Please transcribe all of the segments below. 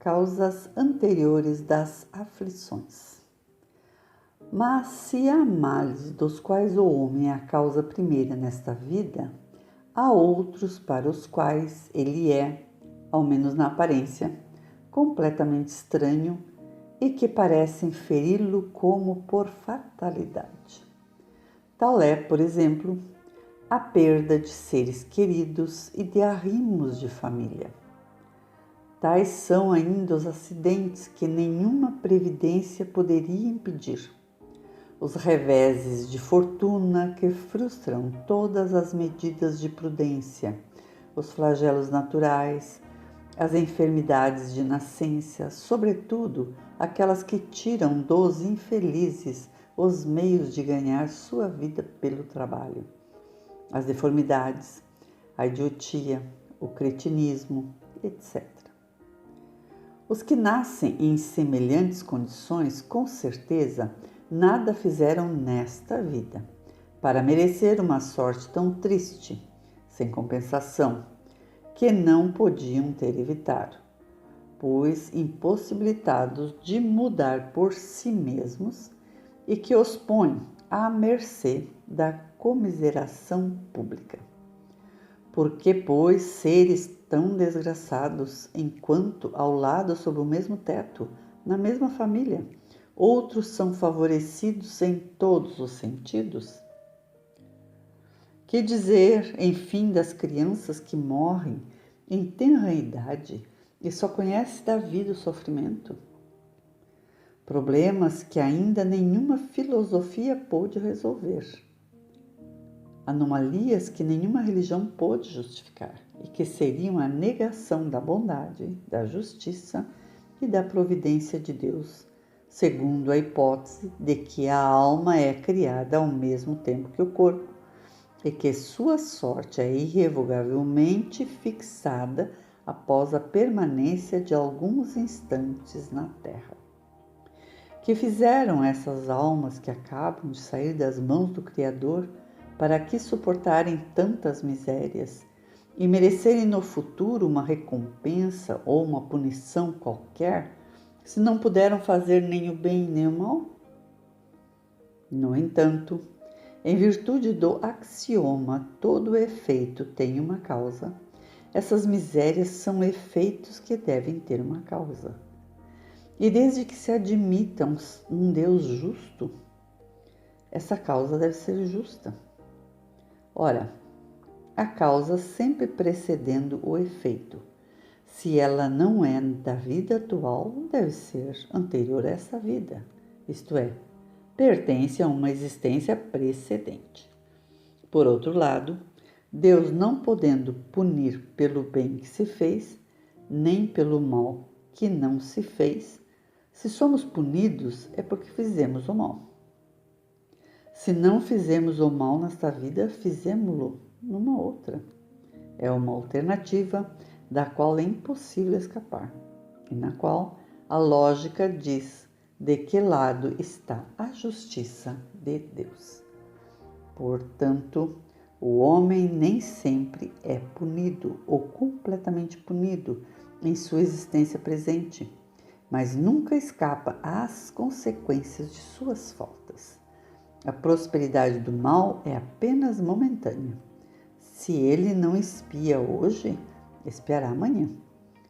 causas anteriores das aflições. Mas se há males dos quais o homem é a causa primeira nesta vida, há outros para os quais ele é, ao menos na aparência, completamente estranho e que parecem feri-lo como por fatalidade. Tal é, por exemplo, a perda de seres queridos e de arrimos de família. Tais são ainda os acidentes que nenhuma previdência poderia impedir, os reveses de fortuna que frustram todas as medidas de prudência, os flagelos naturais, as enfermidades de nascença, sobretudo aquelas que tiram dos infelizes os meios de ganhar sua vida pelo trabalho, as deformidades, a idiotia, o cretinismo, etc. Os que nascem em semelhantes condições, com certeza, nada fizeram nesta vida para merecer uma sorte tão triste, sem compensação, que não podiam ter evitado, pois impossibilitados de mudar por si mesmos e que os põe à mercê da comiseração pública. Por que, pois, seres tão desgraçados, enquanto ao lado sob o mesmo teto, na mesma família, outros são favorecidos em todos os sentidos? Que dizer, enfim, das crianças que morrem em tenra idade e só conhecem da vida o sofrimento? Problemas que ainda nenhuma filosofia pôde resolver. Anomalias que nenhuma religião pôde justificar e que seriam a negação da bondade, da justiça e da providência de Deus, segundo a hipótese de que a alma é criada ao mesmo tempo que o corpo e que sua sorte é irrevogavelmente fixada após a permanência de alguns instantes na terra. Que fizeram essas almas que acabam de sair das mãos do Criador para que suportarem tantas misérias e merecerem no futuro uma recompensa ou uma punição qualquer, se não puderam fazer nem o bem nem o mal? No entanto, em virtude do axioma todo efeito tem uma causa, essas misérias são efeitos que devem ter uma causa. E desde que se admita um Deus justo, essa causa deve ser justa. Ora, a causa sempre precedendo o efeito. Se ela não é da vida atual, deve ser anterior a essa vida, isto é, pertence a uma existência precedente. Por outro lado, Deus não podendo punir pelo bem que se fez, nem pelo mal que não se fez, se somos punidos é porque fizemos o mal. Se não fizemos o mal nesta vida, fizemo-lo numa outra. É uma alternativa da qual é impossível escapar e na qual a lógica diz de que lado está a justiça de Deus. Portanto, o homem nem sempre é punido ou completamente punido em sua existência presente, mas nunca escapa às consequências de suas faltas. A prosperidade do mal é apenas momentânea. Se ele não espia hoje, espiará amanhã,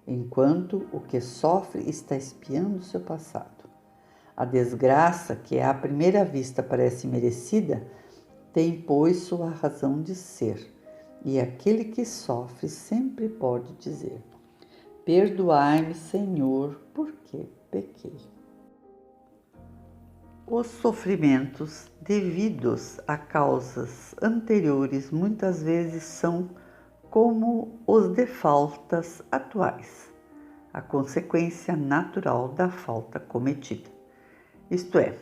enquanto o que sofre está espiando seu passado. A desgraça, que à primeira vista parece merecida, tem, pois, sua razão de ser, e aquele que sofre sempre pode dizer: perdoai-me, Senhor, porque pequei. Os sofrimentos devidos a causas anteriores muitas vezes são como os de faltas atuais, a consequência natural da falta cometida. Isto é,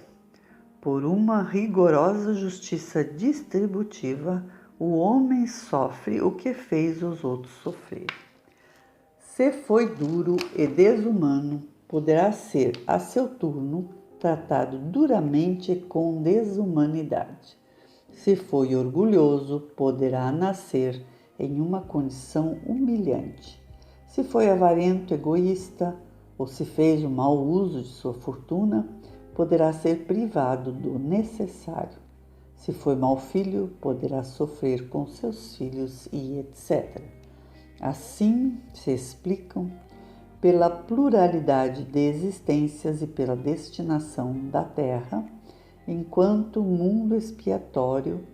por uma rigorosa justiça distributiva, o homem sofre o que fez os outros sofrer. Se foi duro e desumano, poderá ser, a seu turno, tratado duramente com desumanidade. Se foi orgulhoso, poderá nascer em uma condição humilhante. Se foi avarento, egoísta, ou se fez um mau uso de sua fortuna, poderá ser privado do necessário. Se foi mau filho, poderá sofrer com seus filhos e etc. Assim se explicam, pela pluralidade de existências e pela destinação da Terra, enquanto mundo expiatório,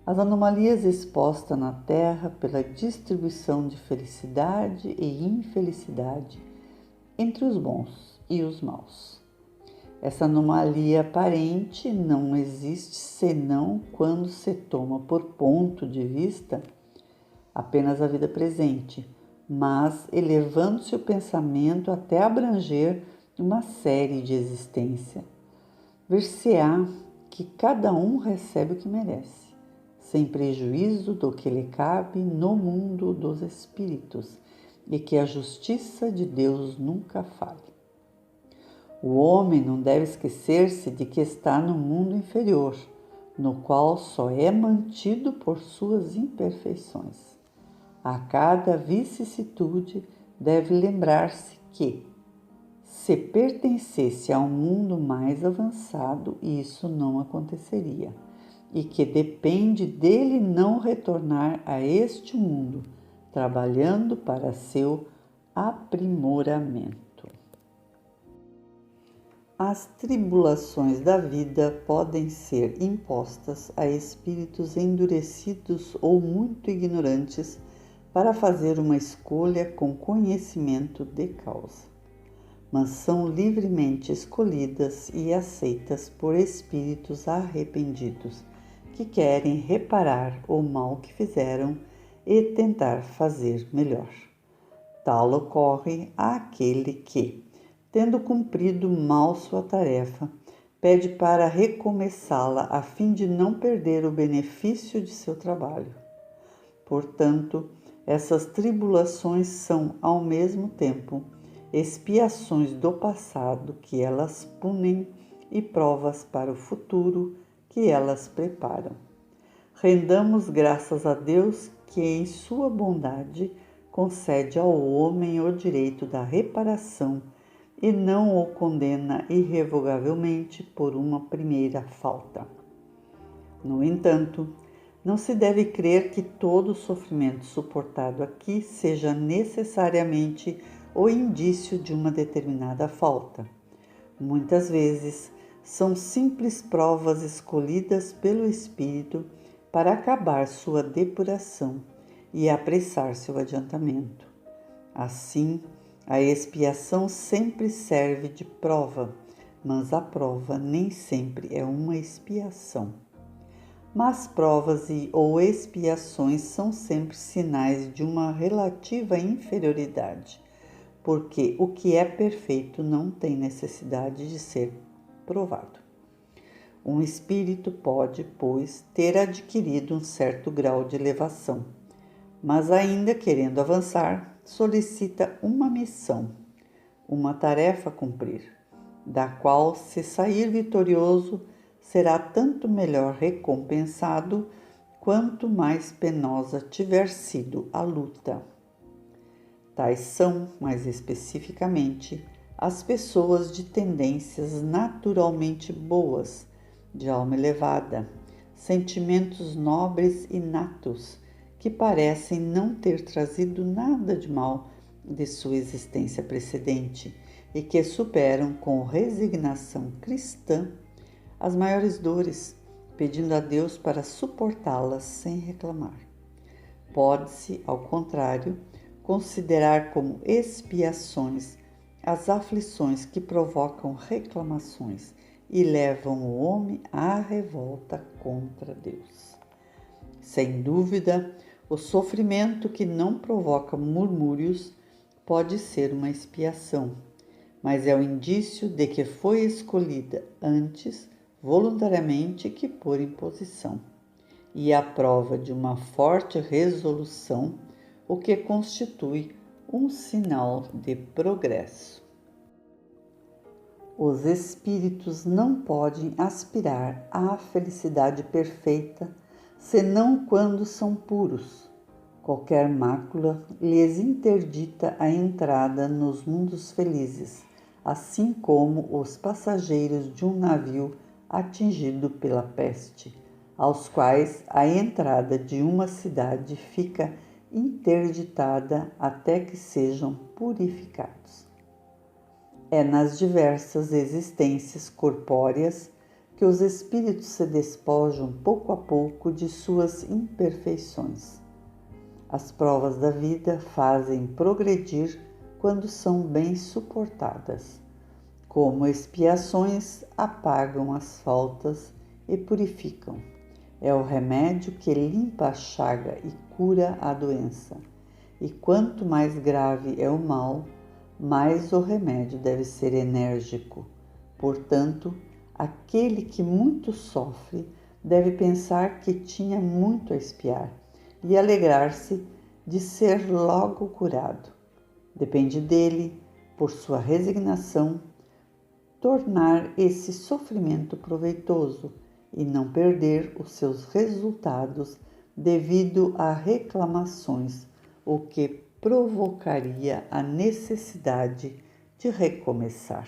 as anomalias expostas na Terra pela distribuição de felicidade e infelicidade entre os bons e os maus. Essa anomalia aparente não existe senão quando se toma por ponto de vista apenas a vida presente, mas elevando-se o pensamento até abranger uma série de existência. Ver-se-á que cada um recebe o que merece, sem prejuízo do que lhe cabe no mundo dos espíritos, e que a justiça de Deus nunca falhe. O homem não deve esquecer-se de que está no mundo inferior, no qual só é mantido por suas imperfeições. A cada vicissitude deve lembrar-se que, se pertencesse a um mundo mais avançado, isso não aconteceria, e que depende dele não retornar a este mundo, trabalhando para seu aprimoramento. As tribulações da vida podem ser impostas a espíritos endurecidos ou muito ignorantes para fazer uma escolha com conhecimento de causa, mas são livremente escolhidas e aceitas por espíritos arrependidos que querem reparar o mal que fizeram e tentar fazer melhor. Tal ocorre àquele que, tendo cumprido mal sua tarefa, pede para recomeçá-la a fim de não perder o benefício de seu trabalho. Portanto, essas tribulações são, ao mesmo tempo, expiações do passado que elas punem e provas para o futuro que elas preparam. Rendamos graças a Deus que, em sua bondade, concede ao homem o direito da reparação e não o condena irrevogavelmente por uma primeira falta. No entanto, não se deve crer que todo o sofrimento suportado aqui seja necessariamente o indício de uma determinada falta. Muitas vezes são simples provas escolhidas pelo Espírito para acabar sua depuração e apressar seu adiantamento. Assim, a expiação sempre serve de prova, mas a prova nem sempre é uma expiação. Mas provas ou expiações são sempre sinais de uma relativa inferioridade, porque o que é perfeito não tem necessidade de ser provado. Um espírito pode, pois, ter adquirido um certo grau de elevação, mas ainda querendo avançar, solicita uma missão, uma tarefa a cumprir, da qual, se sair vitorioso, será tanto melhor recompensado quanto mais penosa tiver sido a luta. Tais são, mais especificamente, as pessoas de tendências naturalmente boas, de alma elevada, sentimentos nobres e natos, que parecem não ter trazido nada de mal de sua existência precedente e que superam com resignação cristã as maiores dores, pedindo a Deus para suportá-las sem reclamar. Pode-se, ao contrário, considerar como expiações as aflições que provocam reclamações e levam o homem à revolta contra Deus. Sem dúvida, o sofrimento que não provoca murmúrios pode ser uma expiação, mas é o indício de que foi escolhida antes voluntariamente que por imposição, e a prova de uma forte resolução, o que constitui um sinal de progresso. Os espíritos não podem aspirar à felicidade perfeita senão quando são puros, Qualquer mácula lhes interdita a entrada nos mundos felizes, assim como os passageiros de um navio atingido pela peste, aos quais a entrada de uma cidade fica interditada até que sejam purificados. É nas diversas existências corpóreas que os espíritos se despojam pouco a pouco de suas imperfeições. As provas da vida fazem progredir quando são bem suportadas. Como expiações, apagam as faltas e purificam. É o remédio que limpa a chaga e cura a doença. E quanto mais grave é o mal, mais o remédio deve ser enérgico. Portanto, aquele que muito sofre deve pensar que tinha muito a expiar e alegrar-se de ser logo curado. Depende dele, por sua resignação, tornar esse sofrimento proveitoso e não perder os seus resultados devido a reclamações, o que provocaria a necessidade de recomeçar.